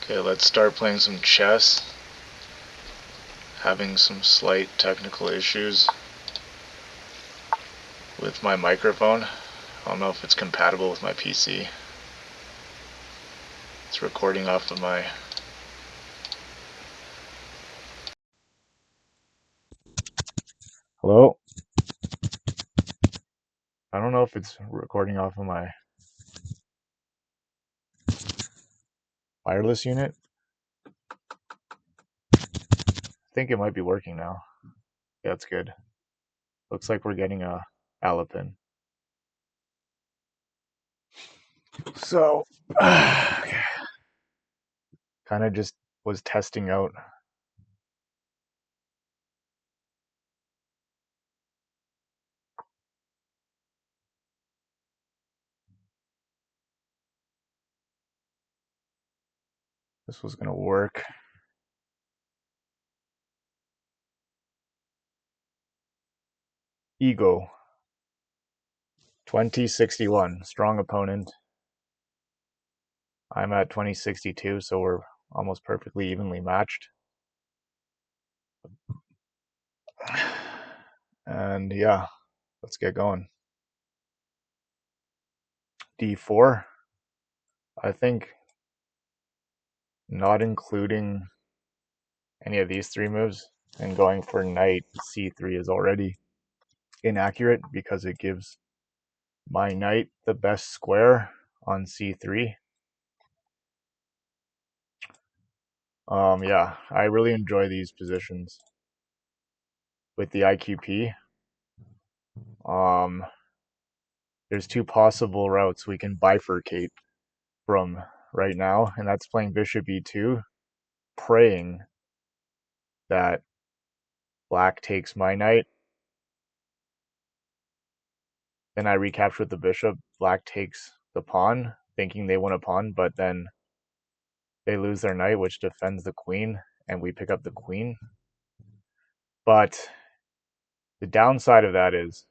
Okay, let's start playing some chess. Having some slight technical issues with my microphone. I don't know if it's compatible with my PC. It's recording off of my... Hello? I don't know if it's recording off of my wireless unit. I think it might be working now. Yeah, it's good. Looks like we're getting a Alapin. So, kind of just was testing out. This was gonna work. Ego. 2061. Strong opponent. I'm at 2062, so we're almost perfectly evenly matched. And yeah, let's get going. D4. I think not including any of these three moves and going for knight c3 is already inaccurate because it gives my knight the best square on c3. Yeah, I really enjoy these positions with the IQP. There's two possible routes we can bifurcate from right now, and that's playing bishop e2, praying that black takes my knight. Then I recapture with the bishop. Black takes the pawn, thinking they won a pawn, but then they lose their knight, which defends the queen, and we pick up the queen. But the downside of that is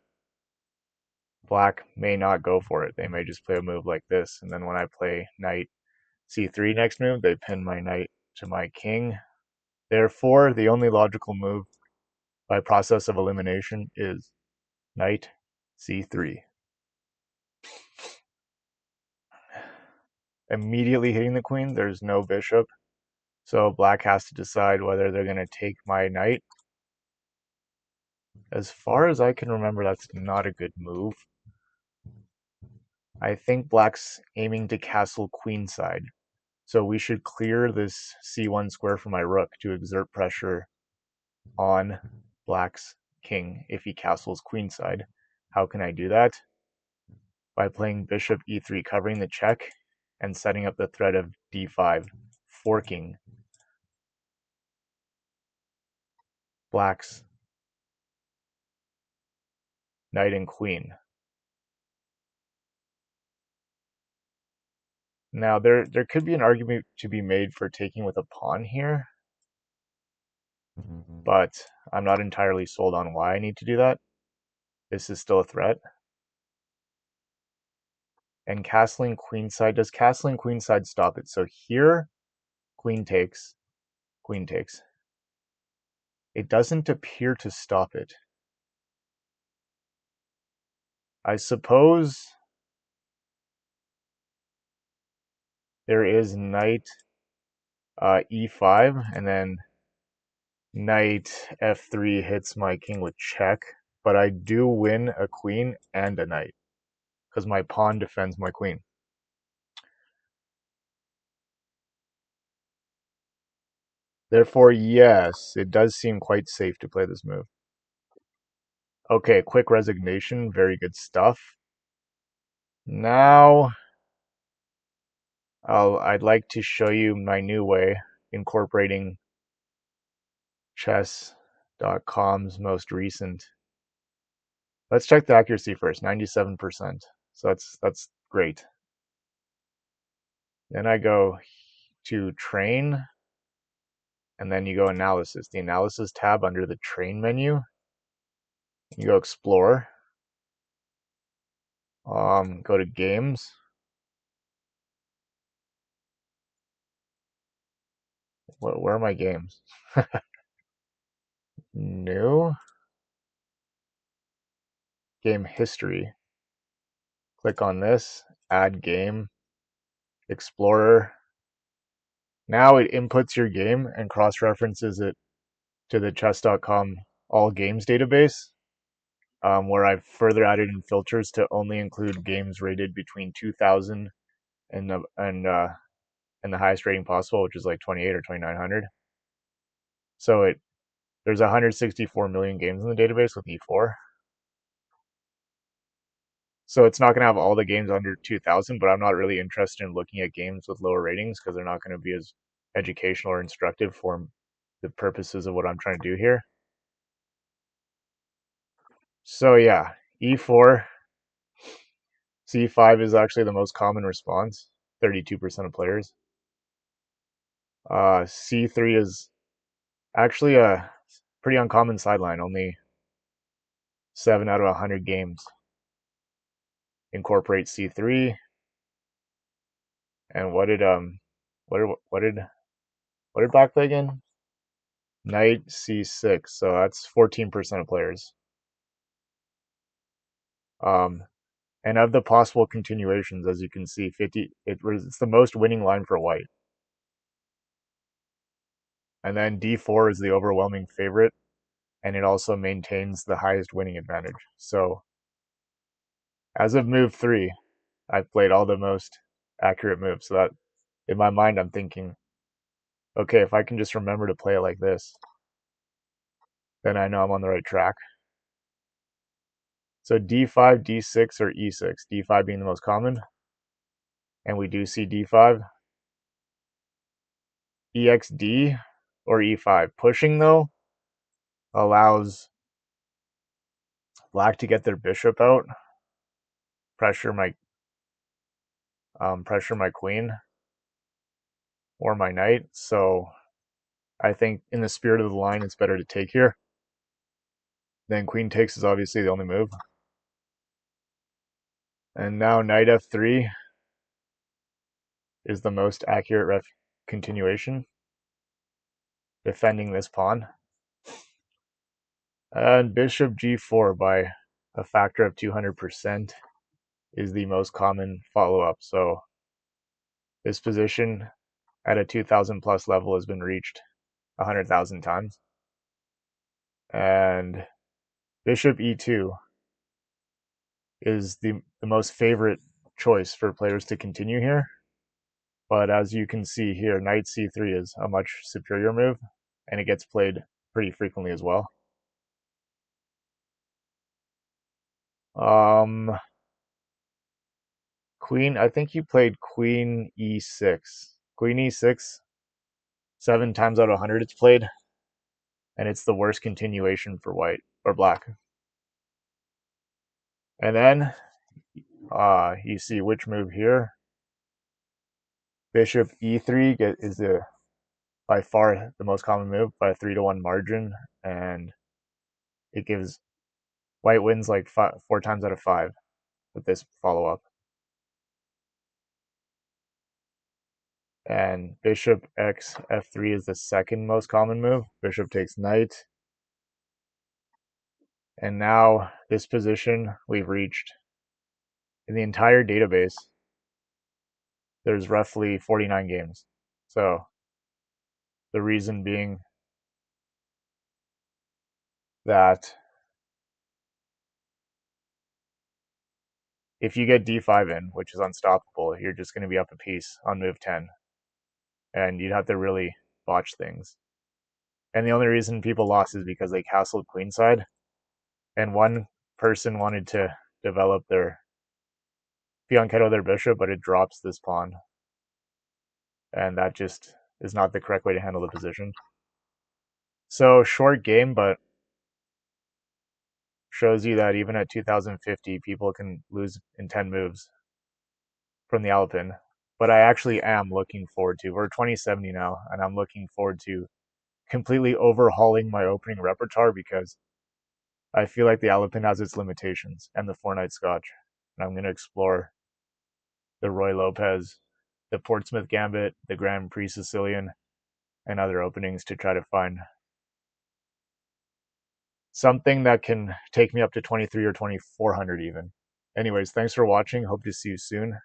black may not go for it. They may just play a move like this, and then when I play knight c3 next move, they pin my knight to my king. Therefore, the only logical move by process of elimination is knight c3. Immediately hitting the queen, there's no bishop, so black has to decide whether they're going to take my knight. As far as I can remember, that's not a good move. I think black's aiming to castle queenside, so we should clear this c1 square for my rook to exert pressure on black's king if he castles queenside. How can I do that? By playing bishop e3, covering the check, and setting up the threat of d5, forking black's knight and queen. Now, there could be an argument to be made for taking with a pawn here, but I'm not entirely sold on why I need to do that. This is still a threat. And castling queenside, does castling queenside stop it? So here, queen takes, queen takes. It doesn't appear to stop it. I suppose there is knight e5, and then knight f3 hits my king with check, but I do win a queen and a knight because my pawn defends my queen. Therefore, yes, it does seem quite safe to play this move. Okay, quick resignation, very good stuff. Now, I'd like to show you my new way, incorporating chess.com's most recent. Let's check the accuracy first, 97%. So that's great. Then I go to train, and then you go analysis. The analysis tab under the train menu, you go explore, go to games, Where are my games? New game history. Click on this, add game, explorer. Now it inputs your game and cross-references it to the chess.com all games database, where I've further added in filters to only include games rated between 2000 and the highest rating possible, which is like 28 or 2900. So there's 164 million games in the database with E4. So it's not going to have all the games under 2000, but I'm not really interested in looking at games with lower ratings because they're not going to be as educational or instructive for the purposes of what I'm trying to do here. So yeah, E4, C5 is actually the most common response, 32% of players. C3 is actually a pretty uncommon sideline. Only 7 out of 100 games incorporate C3. And what did Black play again? Knight C6. So that's 14% of players. Um, and of the possible continuations, as you can see, it's the most winning line for white. And then D4 is the overwhelming favorite, and it also maintains the highest winning advantage. So as of move 3, I've played all the most accurate moves. So that in my mind, I'm thinking, okay, if I can just remember to play it like this, then I know I'm on the right track. So D5, D6, or E6, D5 being the most common, and we do see D5, EXD, or E5. Pushing, though, allows Black to get their bishop out, pressure my queen or my knight. So I think in the spirit of the line, it's better to take here. Then queen takes is obviously the only move. And now knight F3 is the most accurate continuation, defending this pawn. And bishop G4 by a factor of 200% is the most common follow-up. So this position at a 2000 plus level has been reached 100,000 times. And bishop E2 is the most favorite choice for players to continue here. But as you can see here, knight C3 is a much superior move, and it gets played pretty frequently as well. Queen, I think you played queen E6. Queen E6, 7 times out of 100 it's played, and it's the worst continuation for white or black. And then you see which move here. Bishop E3 is by far the most common move by a 3-1 margin, and it gives white wins like 4 times out of 5 with this follow-up. And bishop x f3 is the second most common move. Bishop takes knight. And now this position we've reached in the entire database, there's roughly 49 games. So the reason being that if you get d5 in, which is unstoppable, you're just going to be up a piece on move 10. And you'd have to really botch things. And the only reason people lost is because they castled queenside. And one person wanted to develop their fianchetto their bishop, but it drops this pawn. And that just is not the correct way to handle the position. So short game, but shows you that even at 2050, people can lose in 10 moves from the Alapin. But I actually am looking forward to, we're 2070 now, and I'm looking forward to completely overhauling my opening repertoire because I feel like the Alapin has its limitations and the 4-Night Scotch. And I'm going to explore the Roy Lopez, the Portsmouth Gambit, the Grand Prix Sicilian, and other openings to try to find something that can take me up to 23 or 2400 even. Anyways, thanks for watching. Hope to see you soon.